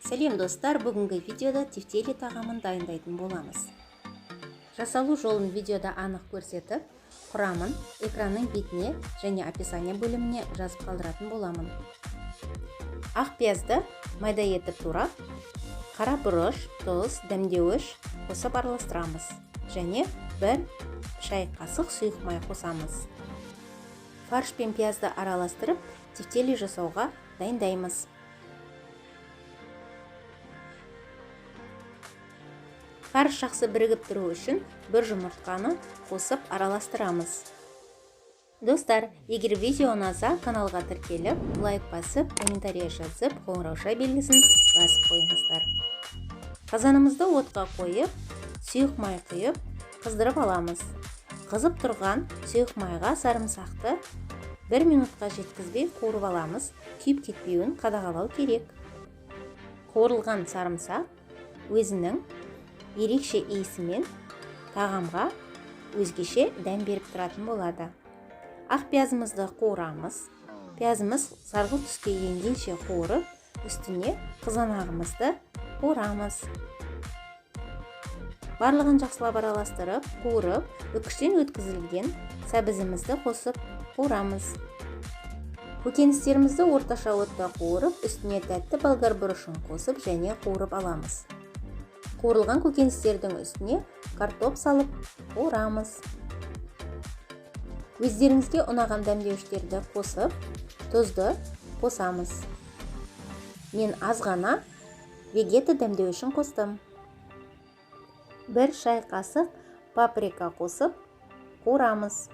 Сәлем достар, бүгінгі видеода тефтели тағамын дайындайтын боламыз. Жасалу жолын видеода анық көрсетіп, құрамын экранның бетіне және описание бөліміне жазып қалдыратын боламын. Ақ пиязды майда етіп турап, қара бұрыш, тұз, дәмдеуіш қосып араластырамыз және 1 шай қасық сұйық май қосамыз. Фарш пен пиязды араластырып, тефтели жасауға дайындаймыз. Фарш жақсы бірігіп тұру үшін 1 жұмыртқаны қосып араластырамыз. Достар, егер видео ұнаса, каналға тіркеліп, лайк басып, комментарий жазып, қоңырауша белгісін басып қойыңыздар. Қазанымызды отқа қойып, сұйық май құйып, қыздырып аламыз. Қызып тұрған сұйық майға сарымсақты 1 минутқа жеткізбей қуырып аламыз, күйіп кетпеуін қадағалау керек. Қуырылған сарымсақ өзінің ерекше иісімен тағамға өзгеше дәм беріп тұратын болады. Ақ пиязымызды қуырамыз. Пиязымыз сарғылт түске енгенше қуырып, үстіне қызанағымызды қуырамыз. Барлығын жақсылап араластырып, қуырып, өткіштен өткізілген сәбізімізді қосып қуырамыз. Көкөністерімізді орташа отта қуырып, үстіне тәтті болгар бұрышын қосып және қуырып аламыз. Қуырылған көкөністердің үстіне картоп салып қуырамыз. Өздеріңізге ұнаған дәмдеуіштерді қосып, тұзды қосамыз. Мен аз ғана вегета дәмдеуішін қостым. 1 шай қасық паприка қосып қуырамыз.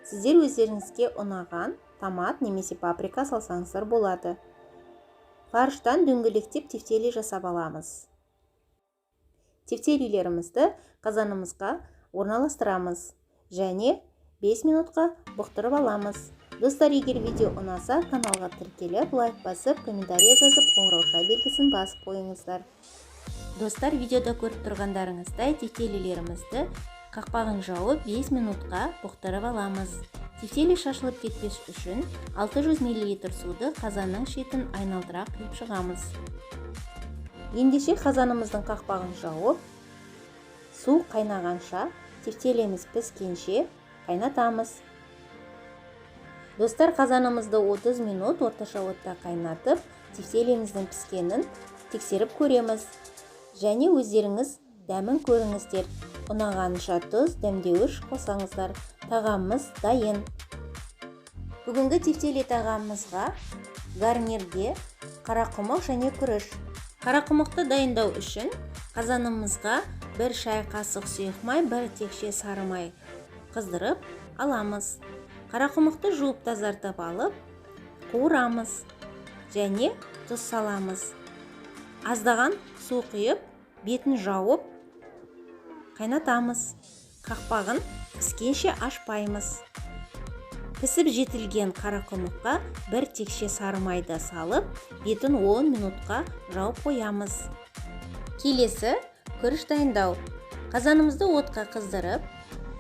Сіздер өздеріңізге ұнаған томат немесе паприка салсаңыздар болады. Фарштан дөңгелектеп тефтели жасап аламыз. Тефтелилерімізді қазанымызға орналастырамыз және 5 минутқа бұқтырып аламыз. Достар, егер видео ұнаса, каналға тіркеліп, лайк басып, комментарий жазып, қоңырауша белгісін басып қойыңыздар. Достар, видеода көріп тұрғандарыңыздай тефтелилерімізді қақпағын жауып 5 минутқа бұқтырып аламыз. Тефтели шашылып кетпес үшін 600 мл суды қазанның шетін айналдыра құйып шығамыз. Ендеше қазанымыздың қақпағын жауып, су қайнағанша, тефтелеміз піскенше қайнатамыз. Достар, қазанымызды 30 минут орташа отта қайнатып, тефтелеміздің піскенін тексеріп көреміз. Және өздеріңіз дәмін көріңіздер. Ұнағанша тұз, дәмдеуіш қосаңыздар. Тағамымыз дайын. Бүгінгі тефтели тағамымызға гарнирге қарақұмық және күріш. Қарақұмықты дайындау үшін қазанымызға 1 шай қасық сұйық май, 1 текше сары май қыздырып аламыз. Қарақұмықты жуып тазартып алып, қуырамыз және тұз саламыз. Аздаған су құйып, бетін жауып қайнатамыз. Қақпағын піскенше ашпаймыз. Пісіп жетілген қарақұмыққа 1 текше сары майды салып, бетін 10 минутқа жауып қоямыз. Келесі күріш дайындау. Қазанымызды отқа қыздырып,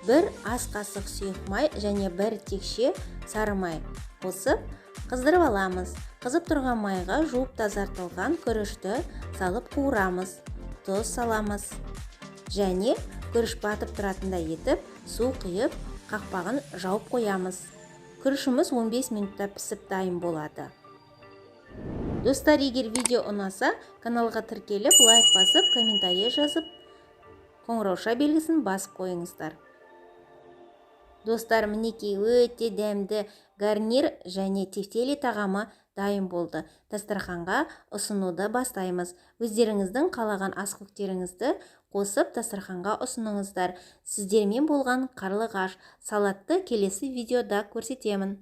1 ас қасық сұйық май және 1 текше сары май қосып, қыздырып аламыз. Қызып тұрған майға жуып тазартылған күрішті салып қуырамыз. Тұз саламыз және күріш батып тұратындай етіп, су құйып, қақпағын жауып қоямыз. Күрішіміз 15 минутта пісіп дайын болады. Достар, егер видео ұнаса, каналға тіркеліп, лайк басып, комментарий жазып, қоңырауша белгісін басып қойыңыздар. Достар, мінекей өте дәмді гарнир және тефтели тағамы дайын болды. Дастарханға ұсынуды бастаймыз. Өздеріңіздің қалаған ас-көктеріңізді қосып дастарханға ұсыныңыздар. Сіздермен болған қарлығаш салатты келесі видеода көрсетемін.